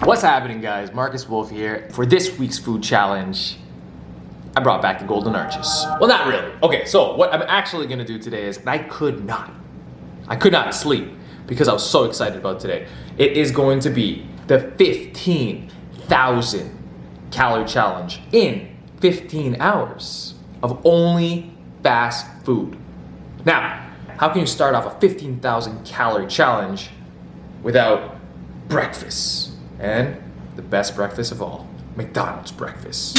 What's happening, guys? Marcus Wolf here. For this week's food challenge, I brought back the Golden Arches. Well, not really. Okay, so what I'm actually gonna do today is, and I could not sleep because I was so excited about today. It is going to be the 15,000 calorie challenge in 15 hours of only fast food. Now, how can you start off a 15,000 calorie challenge without breakfast? And the best breakfast of all, McDonald's breakfast.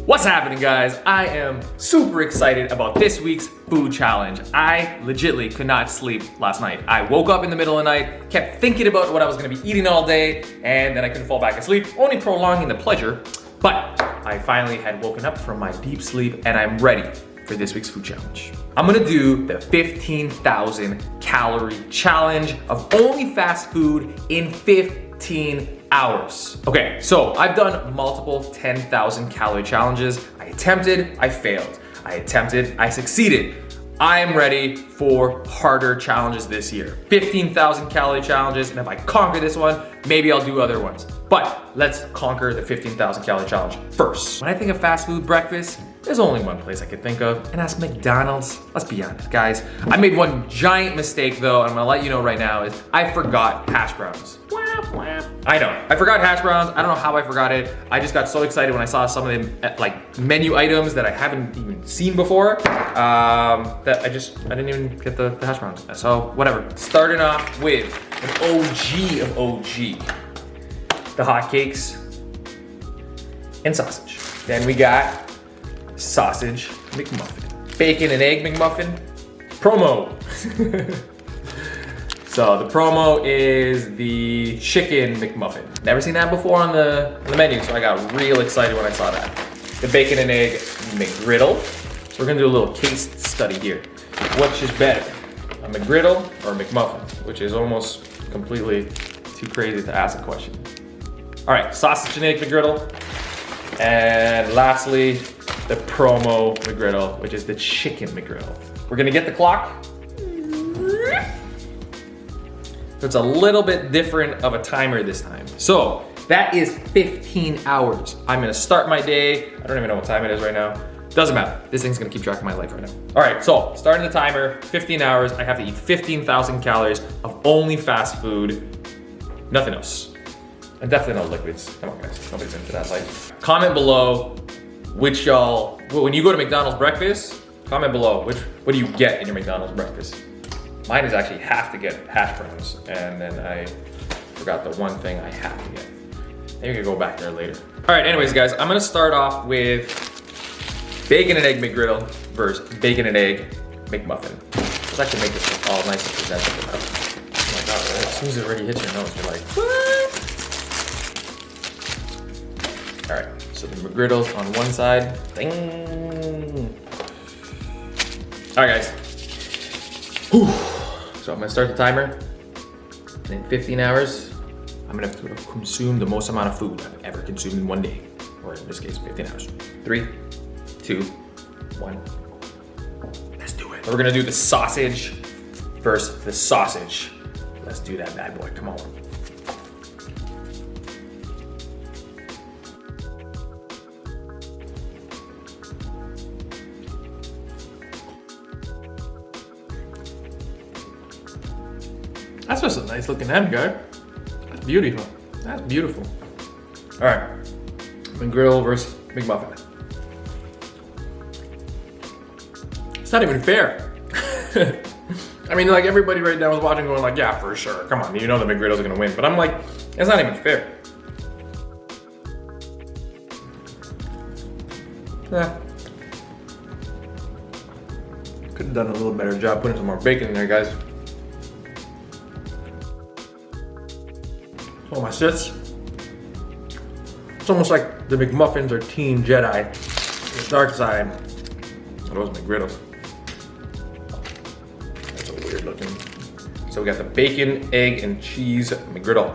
What's happening, guys? I am super excited about this week's food challenge. I legitimately could not sleep last night. I woke up in the middle of the night, kept thinking about what I was gonna be eating all day, and then I couldn't fall back asleep, only prolonging the pleasure. But I finally had woken up from my deep sleep and I'm ready for this week's food challenge. I'm gonna do the 15,000 calorie challenge of only fast food in 15 hours. Okay, so I've done multiple 10,000 calorie challenges. I attempted, I failed. I attempted, I succeeded. I am ready for harder challenges this year. 15,000 calorie challenges, and if I conquer this one, maybe I'll do other ones. But let's conquer the 15,000 calorie challenge first. When I think of fast food breakfast, there's only one place I could think of, and that's McDonald's. Let's be honest, guys. I made one giant mistake though, and I'm gonna let you know right now, is I forgot hash browns. I know, I forgot hash browns. I don't know how I forgot it. I just got so excited when I saw some of them like menu items that I haven't even seen before, that I didn't even get the hash browns. So whatever. Starting off with an OG of OG. The hotcakes and sausage. Then we got sausage McMuffin. Bacon and egg McMuffin. Promo. So the promo is the chicken McMuffin. Never seen that before on the menu, so I got real excited when I saw that. The bacon and egg McGriddle. So we're gonna do a little case study here. Which is better, a McGriddle or a McMuffin? Which is almost completely too crazy to ask a question. All right, sausage and egg McGriddle. And lastly, the promo McGriddle, which is the chicken McGriddle. We're gonna get the clock. It's a little bit different of a timer this time. So that is 15 hours. I'm gonna start my day. I don't even know what time it is right now. Doesn't matter. This thing's gonna keep track of my life right now. All right, so starting the timer, 15 hours. I have to eat 15,000 calories of only fast food, nothing else. And definitely no liquids. Come on, guys. Nobody's into that life. Comment below which y'all, when you go to McDonald's breakfast, comment below what do you get in your McDonald's breakfast? Mine is actually have to get hash browns, and then I forgot the one thing I have to get. Maybe we can go back there later. All right, anyways, guys, I'm gonna start off with bacon and egg McGriddle versus bacon and egg McMuffin. Let's actually make this all nice and presentable now. Oh my God, as soon as it already hits your nose, you're like, what? All right, so the McGriddle's on one side. Ding. All right, guys. Whew. So I'm gonna start the timer. And in 15 hours, I'm gonna consume the most amount of food I've ever consumed in one day. Or in this case, 15 hours. 3, 2, 1. Let's do it. We're gonna do the sausage versus the sausage. Let's do that bad boy, come on. That's just a nice looking end, guy. That's beautiful. That's beautiful. All right, McGriddle versus McMuffin. It's not even fair. I mean, like everybody right now is watching going like, yeah, for sure. Come on, you know the McGriddle's gonna win. But I'm like, it's not even fair. Yeah. Could have done a little better job putting some more bacon in there, guys. Oh, my sits. It's almost like the McMuffins are Team Jedi. The dark side. Oh, those McGriddles. That's a weird looking. So we got the bacon, egg, and cheese McGriddle.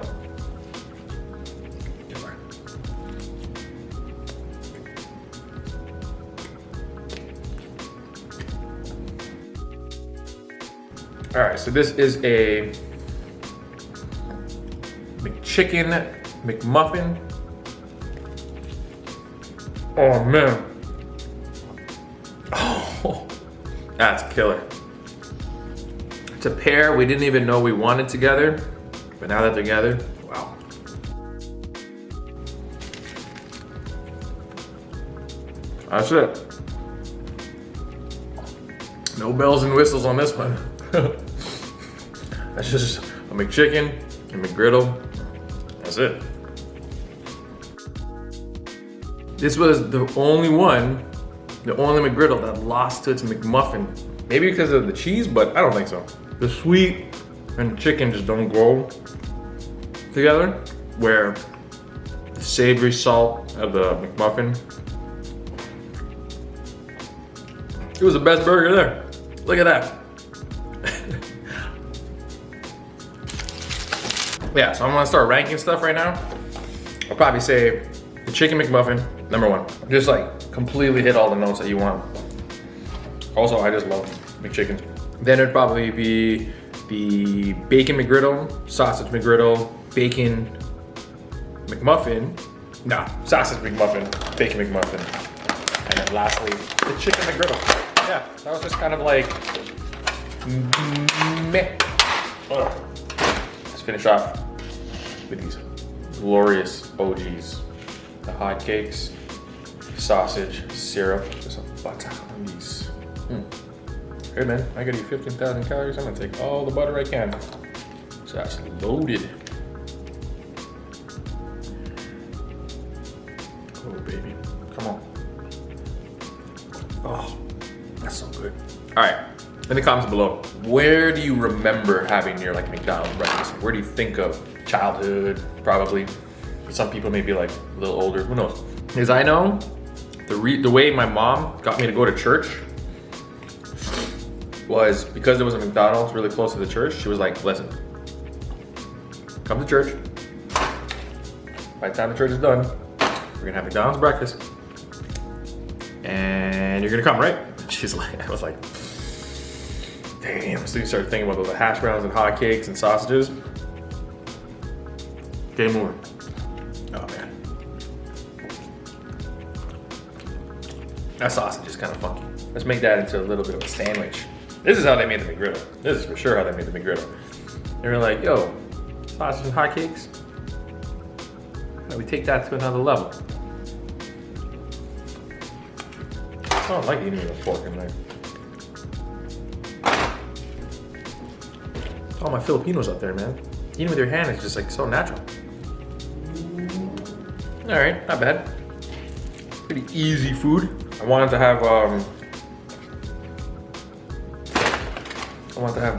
All right, so this is a McChicken McMuffin. Oh man. Oh, that's killer. It's a pair we didn't even know we wanted together, but now that they're together, wow. That's it. No bells and whistles on this one. That's just a McChicken and McGriddle. That's it. This was the only McGriddle that lost to its McMuffin. Maybe because of the cheese, but I don't think so. The sweet and chicken just don't go together, where the savory salt of the McMuffin. It was the best burger there. Look at that. Yeah, so I'm gonna start ranking stuff right now. I'll probably say the chicken McMuffin, #1. Just like completely hit all the notes that you want. Also, I just love McChickens. Then it'd probably be the bacon McGriddle, sausage McGriddle, bacon McMuffin. No, sausage McMuffin, bacon McMuffin. And then lastly, the chicken McGriddle. Yeah, that was just kind of like meh. Let's finish off with these glorious OGs. The hot cakes, sausage, syrup, just some butter on these. Hey man, I gotta eat 15,000 calories. I'm gonna take all the butter I can. So that's loaded. Oh baby, come on. Oh, that's so good. All right, in the comments below, where do you remember having your like McDonald's breakfast? Where do you think of? Childhood, probably. Some people may be like a little older, who knows? Because I know the way my mom got me to go to church was because there was a McDonald's really close to the church. She was like, listen, come to church. By the time the church is done, we're gonna have McDonald's breakfast. And you're gonna come, right? She's like, I was like, damn. So you start thinking about those hash browns and hot cakes and sausages. Game over. Oh man. That sausage is kind of funky. Let's make that into a little bit of a sandwich. This is how they made the McGriddle. This is for sure how they made the McGriddle. They were like, yo, sausage and hot cakes. How do we take that to another level? I don't like eating with a fork and knife. All my Filipinos out there, man. Eating with your hand is just like so natural. All right, not bad. Pretty easy food. I wanted to have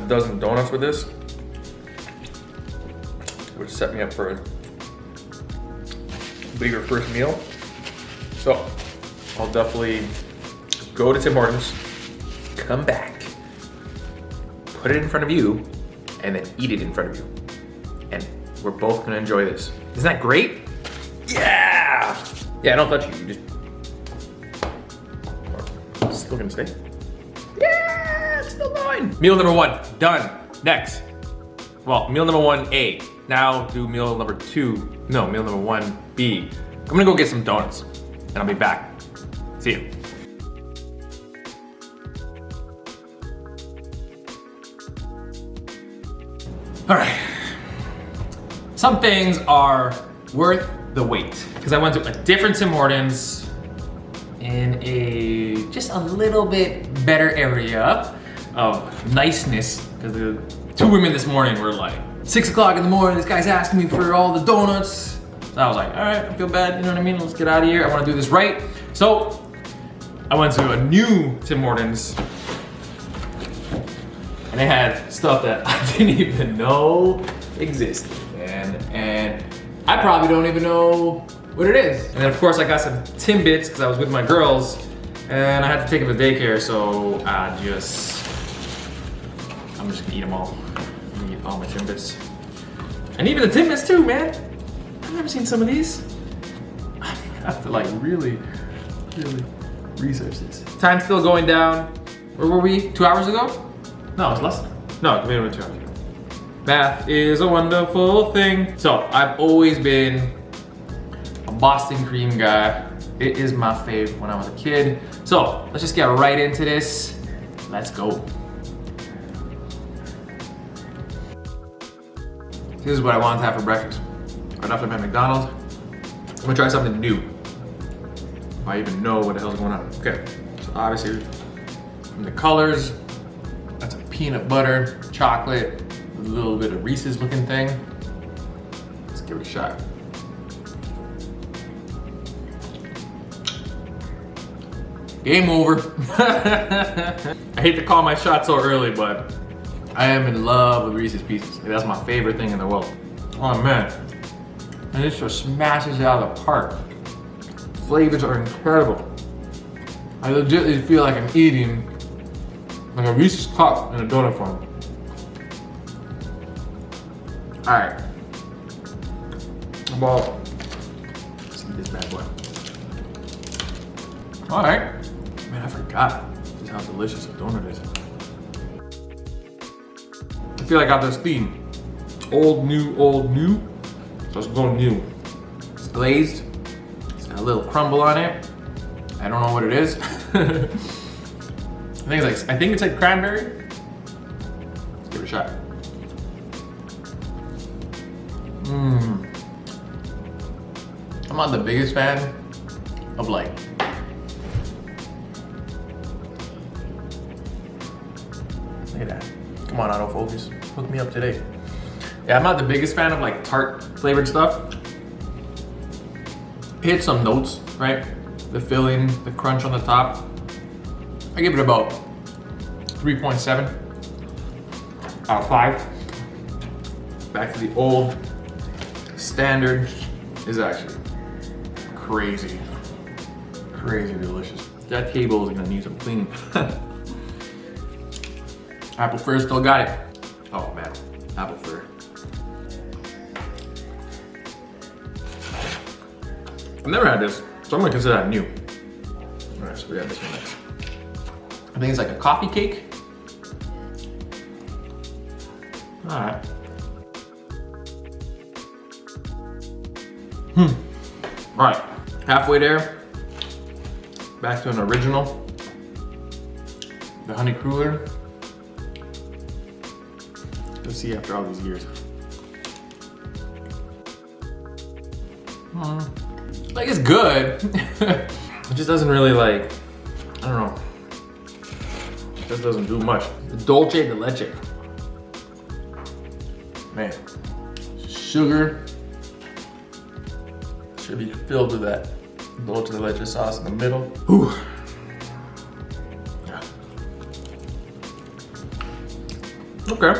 a dozen donuts with this, which set me up for a bigger first meal. So I'll definitely go to Tim Hortons, come back, put it in front of you, and then eat it in front of you. And we're both gonna enjoy this. Isn't that great? Yeah! Yeah, don't touch it, you just still gonna stay. Yeah, it's still going. Meal #1, done. Next. Well, meal #1A. Now do meal #2. No, meal #1B. I'm gonna go get some donuts and I'll be back. See you. All right. Some things are worth the wait because I went to a different Tim Hortons in a just a little bit better area of niceness because the two women this morning were like 6 o'clock in the morning, this guy's asking me for all the donuts. So I was like, all right, I feel bad, you know what I mean? Let's get out of here. I want to do this right. So I went to a new Tim Hortons and they had stuff that I didn't even know existed. And I probably don't even know what it is. And then of course I got some Timbits because I was with my girls and I had to take them to daycare, so I'm just gonna eat them all. I'm gonna eat all my Timbits. And even the Timbits too, man. I've never seen some of these. I have to like really research this. Time's still going down. Where were we? 2 hours ago? No, it was less than that. No, tomato and cherry. Math is a wonderful thing. So I've always been a Boston cream guy. It is my fave when I was a kid. So let's just get right into this. Let's go. This is what I wanted to have for breakfast. Right after my McDonald's, I'm gonna try something new. If I even know what the hell's going on. Okay, so obviously, from the colors, that's a peanut butter, chocolate, a little bit of Reese's looking thing. Let's give it a shot. Game over. I hate to call my shot so early, but I am in love with Reese's Pieces. That's my favorite thing in the world. Oh man. And this just smashes it out of the park. Flavors are incredible. I legitimately feel like I'm eating like a Reese's cup in a donut form. Alright. Well, let's eat this bad boy. Alright. Man, I forgot just how delicious a donut is. I feel like I got this theme. Old, new, old, new. So let's go new. It's glazed. It's got a little crumble on it. I don't know what it is. I think it's like cranberry. Let's give it a shot. I'm not the biggest fan of like look at that. Come on, autofocus. Hook me up today. Yeah, I'm not the biggest fan of like tart flavored stuff. It hits some notes, right? The filling, the crunch on the top. I give it about 3.7 out of 5. Back to the old standard is actually crazy delicious. That table is gonna need some cleaning. Apple fir still got it. Oh man, apple fir. I've never had this, so I'm gonna consider that new. Alright, so we got this one next. I think it's like a coffee cake. Alright. Alright, halfway there. Back to an original. The honey cruller. Let's see after all these years. Like it's good. It just doesn't really like, I don't know. It just doesn't do much. Dulce de leche. Man, sugar should be filled with that dulce de leche sauce in the middle. Whew. Yeah. Okay.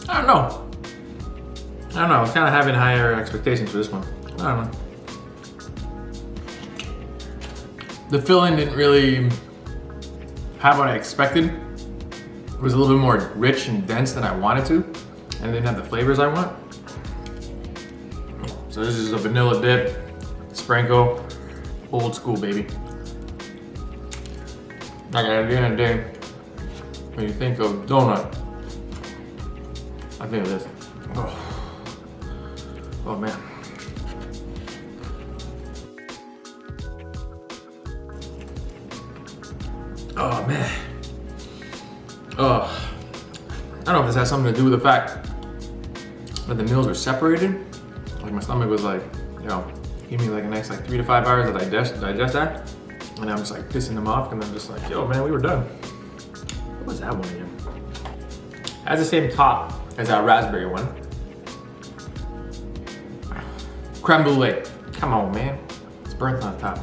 I don't know. I was kind of having higher expectations for this one. I don't know. The filling didn't really have what I expected. It was a little bit more rich and dense than I wanted to, and it didn't have the flavors I want. So this is a vanilla dip, sprinkle, old school baby. Like at the end of the day, when you think of donut, I think of this. Oh man. Oh man. Oh. I don't know if this has something to do with the fact that the meals were separated. Like my stomach was like, you know, give me like a next like 3 to 5 hours to digest that. And I'm just like pissing them off and I'm just like, yo man, we were done. What was that one again? It has the same top as that raspberry one. Creme brulee. Come on, man. It's burnt on top.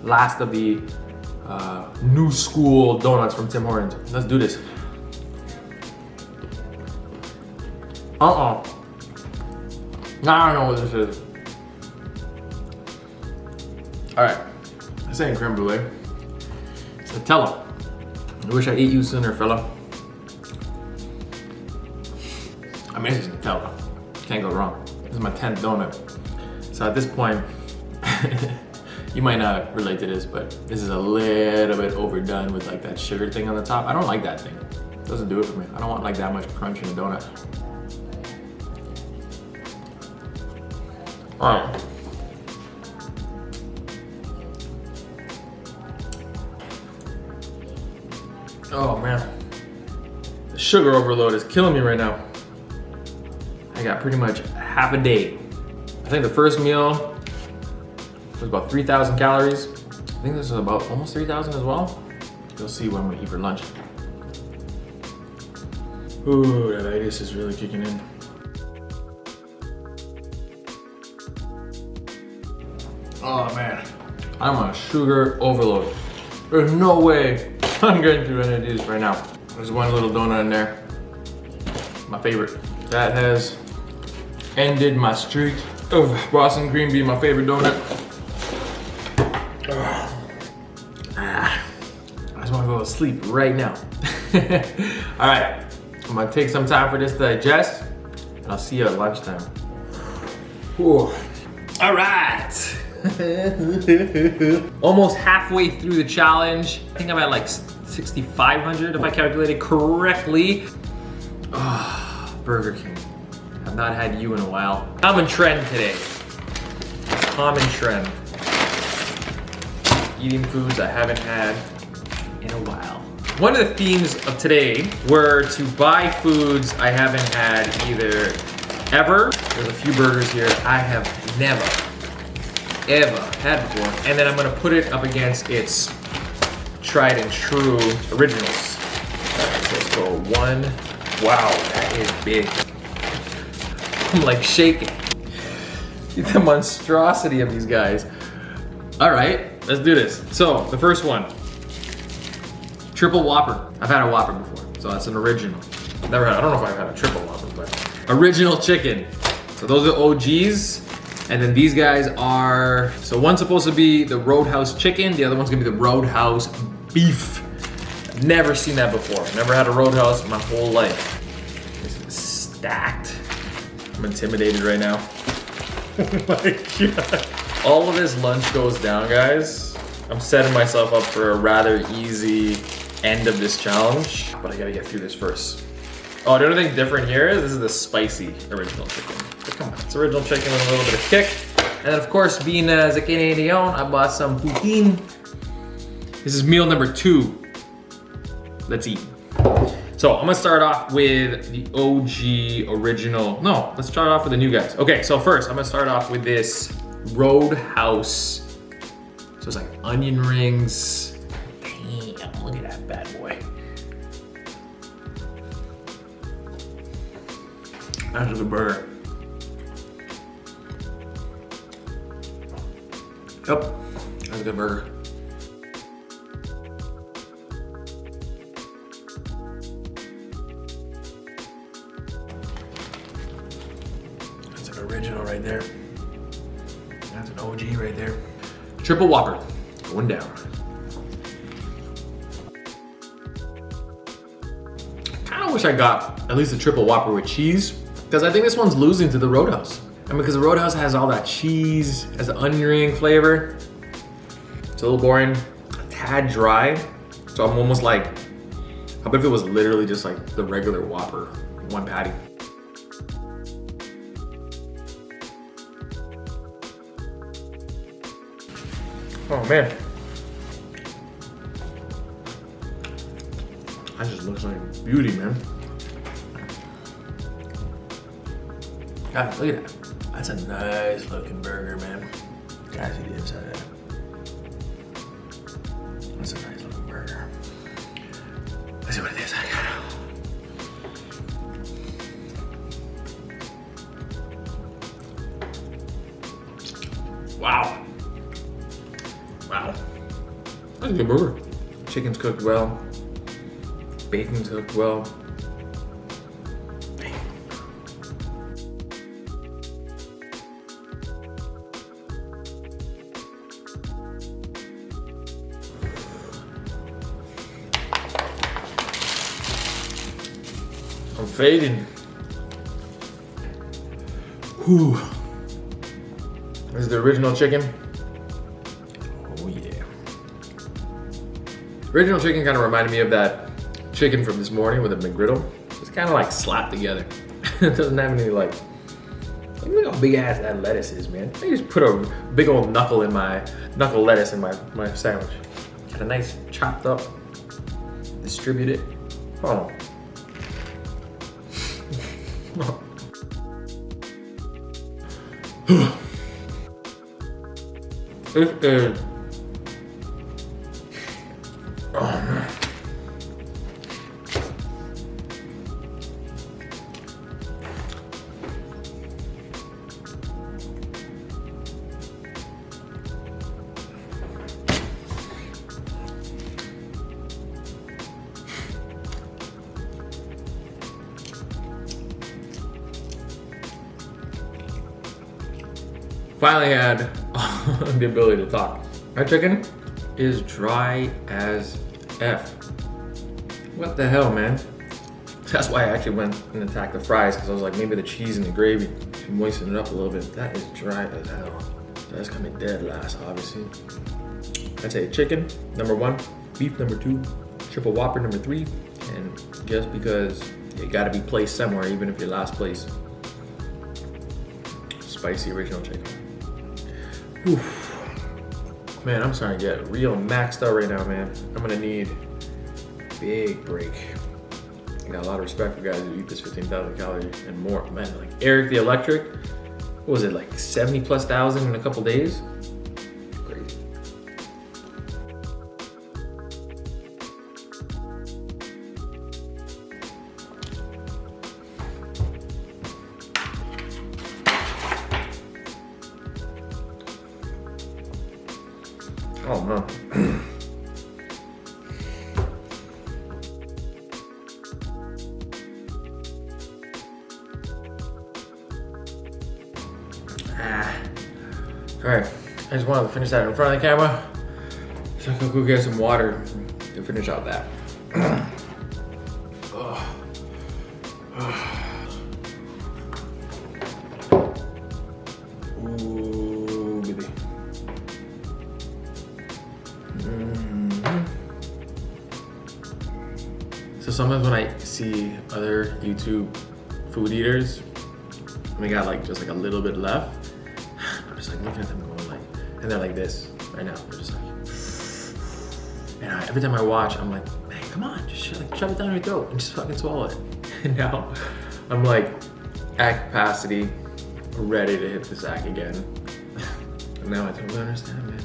Last of the new school donuts from Tim Hortons. Let's do this. I don't know what this is. All right. This ain't creme brulee. It's Nutella. I wish I ate you sooner, fella. I mean, this is Nutella. Can't go wrong. This is my 10th donut. So at this point, You might not relate to this, but this is a little bit overdone with like that sugar thing on the top. I don't like that thing. It doesn't do it for me. I don't want like that much crunch in a donut. All right. Oh man, the sugar overload is killing me right now. I got pretty much half a day. I think the first meal was about 3,000 calories. I think this is about almost 3,000 as well. You'll see what I'm gonna eat for lunch. Ooh, that itis is really kicking in. Oh man, I'm on sugar overload. There's no way I'm getting through any of these right now. There's one little donut in there. My favorite. That has ended my streak of Boston cream being my favorite donut. I just want to go to sleep right now. All right, I'm gonna take some time for this to digest, and I'll see you at lunchtime. Whew. All right. Almost halfway through the challenge. I think I'm at like 6,500 if I calculated correctly. Oh, Burger King. I've not had you in a while. Common trend today. Common trend. Eating foods I haven't had in a while. One of the themes of today were to buy foods I haven't had either ever. There's a few burgers here I have never, ever had before. And then I'm gonna put it up against its tried and true originals. All right, so let's go one. Wow, that is big. I'm like shaking. The monstrosity of these guys. All right, let's do this. So the first one, triple Whopper. I've had a Whopper before, so that's an original. Never had, I don't know if I've had a triple Whopper, but original chicken. So those are OGs. And then these guys are, so one's supposed to be the Roadhouse chicken, the other one's gonna be the Roadhouse beef. I've never seen that before. Never had a Roadhouse my whole life. This is stacked. I'm intimidated right now. Oh my God. All of this lunch goes down, guys. I'm setting myself up for a rather easy end of this challenge, but I gotta get through this first. Oh, the other thing different here is this is the spicy original chicken. But come on, it's original chicken with a little bit of kick. And then of course, being as a Canadian, I bought some poutine. This is meal number 2. Let's eat. So I'm gonna start off with the OG original. No, let's start off with the new guys. Okay, so first I'm gonna start off with this Roadhouse. So it's like onion rings. Damn, look at that bad boy. That's a good burger. Yep, that's a good burger. That's an original right there. That's an OG right there. Triple Whopper, going down. Kinda wish I got at least a triple Whopper with cheese, because I think this one's losing to the Roadhouse. And because the Roadhouse has all that cheese, has the onion ring flavor, it's a little boring, a tad dry. So I'm almost like, how about if it was literally just like the regular Whopper, one patty? Oh man. That just looks like beauty, man. God, look at that. That's a nice looking burger, man. Guys, see the inside of that. That's a nice looking burger. Let's see what it is. Wow. Wow. That's a good burger. Chicken's cooked well. Bacon's cooked well. I'm fading. Whew. This is the original chicken. Original chicken kind of reminded me of that chicken from this morning with a McGriddle. It's kind of like slapped together. It doesn't have any like, look how big ass that lettuce is, man. I just put a big old knuckle lettuce in my sandwich. Got a nice chopped up, distribute it. Oh. This is, oh man. Finally had the ability to talk. My chicken is dry as F. What the hell, man? That's why I actually went and attacked the fries, because I was like, maybe the cheese and the gravy should moisten it up a little bit. That is dry as hell. That's coming dead last, obviously. I'd say chicken, number 1, beef, number 2, triple whopper, number 3, and just because you gotta be placed somewhere, even if you're last place, spicy original chicken. Oof. Man, I'm starting to get real maxed out right now, man. I'm gonna need a big break. I got a lot of respect for guys who eat this 15,000 calories and more. Man, like Eric the Electric, what was it, like 70 plus thousand in a couple days? Crazy. Oh no. All right, I just wanted to finish that in front of the camera, so I can go get some water to finish out that. Ooh, baby. So sometimes when I see other YouTube food eaters, and they got like just like a little bit left, I'm just like looking at them going like, and they're like this right now. They're just like, and every time I watch, I'm like, man, come on, just shove it down your throat and just fucking swallow it. And now I'm like at capacity, ready to hit the sack again. And now I totally understand, man.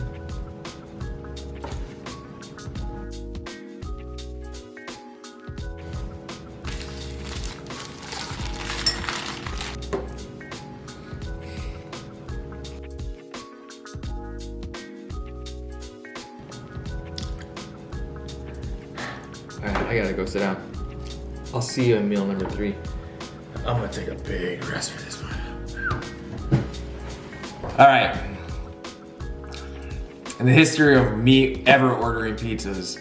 Alright, I gotta go sit down. I'll see you in meal number 3. I'm gonna take a big rest for this one. Alright. In the history of me ever ordering pizzas,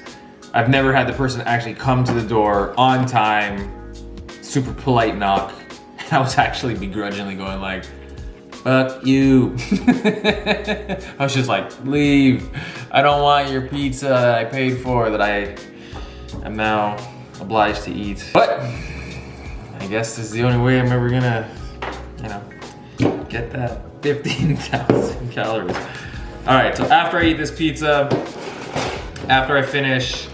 I've never had the person actually come to the door on time, super polite knock. I was actually begrudgingly going like, fuck you. I was just like, leave. I don't want your pizza that I paid for that I'm now obliged to eat. But I guess this is the only way I'm ever gonna, get that 15,000 calories. All right, so after I eat this pizza, after I finish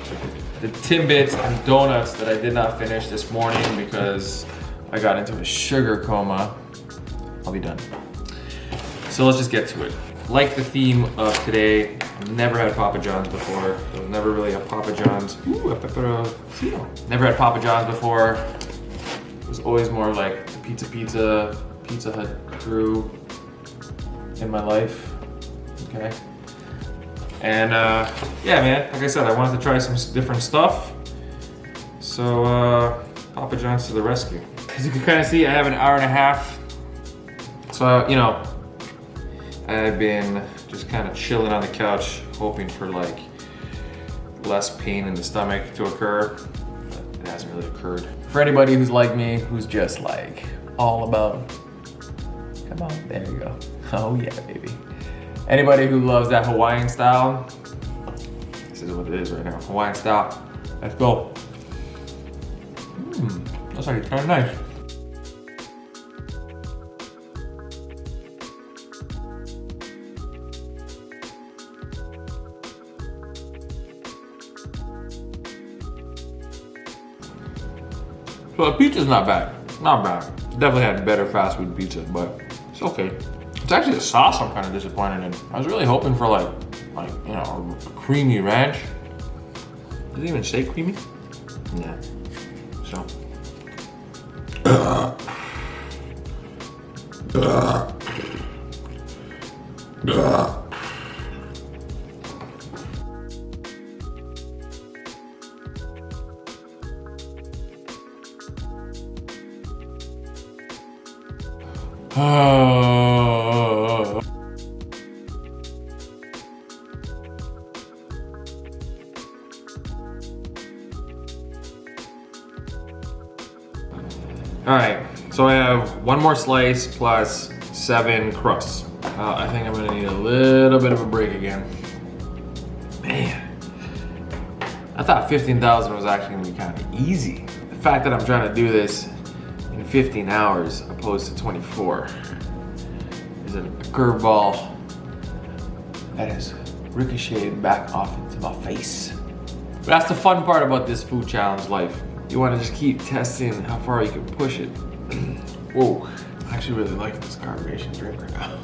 the Timbits and donuts that I did not finish this morning because I got into a sugar coma, I'll be done. So let's just get to it. Like the theme of today, I've never had Papa John's before. I was never really a Papa John's. Ooh, a pepperoni. Never had Papa John's before. It was always more like the Pizza Hut crew in my life. Okay. And yeah, man, like I said, I wanted to try some different stuff. So Papa John's to the rescue. As you can kind of see, I have an hour and a half. So, I've been just kind of chilling on the couch, hoping for like less pain in the stomach to occur, but it hasn't really occurred. For anybody who's like me, who's just like all about, come on, there you go. Oh yeah, baby. Anybody who loves that Hawaiian style, this is what it is right now. Hawaiian style. Let's go. That's actually kind of nice. So the pizza's not bad. Not bad. Definitely had better fast food pizza, but it's okay. It's actually the sauce I'm kind of disappointed in. I was really hoping for like you know, a creamy ranch. Does it even say creamy? Yeah. So. All right, so I have one more slice plus 7 crusts. I think I'm gonna need a little bit of a break again. Man, I thought 15,000 was actually gonna be kind of easy. The fact that I'm trying to do this in 15 hours opposed to 24 is a curveball that is ricocheted back off into my face. But that's the fun part about this food challenge life. You want to just keep testing how far you can push it. Whoa, I actually really like this carbonation drink right now.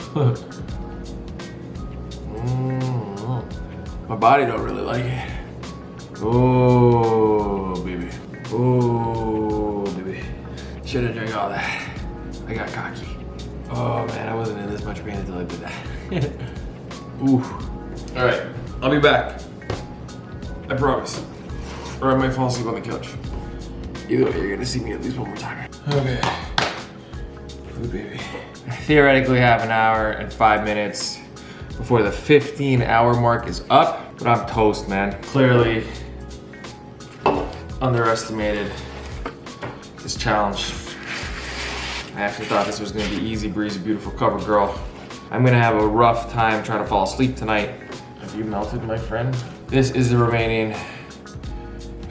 My body don't really like it. Oh, baby. Oh, baby. Should have drank all that. I got cocky. Oh man, I wasn't in this much pain until I did that. Ooh. All right, I'll be back. I promise. Or I might fall asleep on the couch. Either way, you're gonna see me at least one more time. Okay. Food baby. I theoretically have an hour and 5 minutes before the 15-hour mark is up, but I'm toast, man. Clearly underestimated this challenge. I actually thought this was gonna be easy breezy, beautiful cover girl. I'm gonna have a rough time trying to fall asleep tonight. Have you melted, my friend? This is the remaining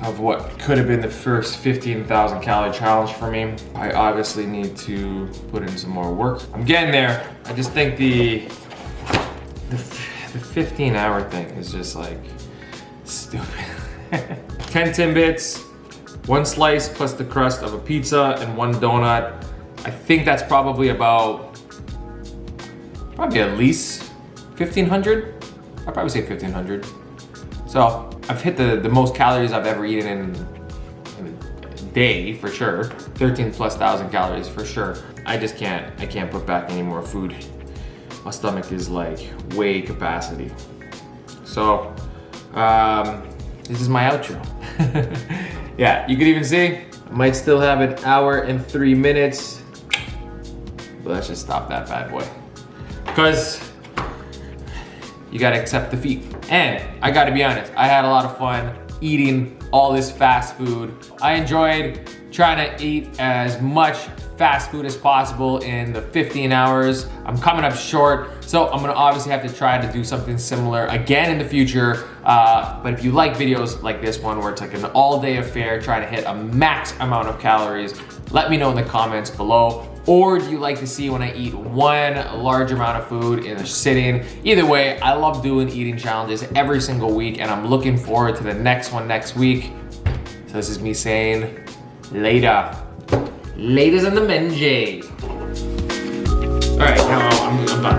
of what could have been the first 15,000 calorie challenge for me. I obviously need to put in some more work. I'm getting there. I just think the 15-hour thing is just like stupid. 10 Timbits, 1 slice plus the crust of a pizza and 1 donut. I think that's probably about, at least 1,500. I'd probably say 1,500. So I've hit the most calories I've ever eaten in a day for sure. 13,000+ calories for sure. I can't put back any more food. My stomach is like way capacity. So this is my outro. Yeah, you can even see, I might still have an hour and 3 minutes, but let's just stop that bad boy. Because you gotta accept defeat. And I gotta be honest, I had a lot of fun eating all this fast food. I enjoyed trying to eat as much fast food as possible in the 15 hours. I'm coming up short, so I'm gonna obviously have to try to do something similar again in the future. But if you like videos like this one, where it's like an all-day affair, trying to hit a max amount of calories, let me know in the comments below. Or do you like to see when I eat one large amount of food in a sitting? Either way, I love doing eating challenges every single week, and I'm looking forward to the next one next week. So this is me saying later. Laters in the Menjay. All right, now I'm done.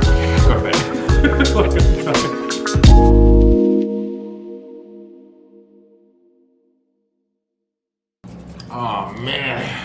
Go to bed. Oh man.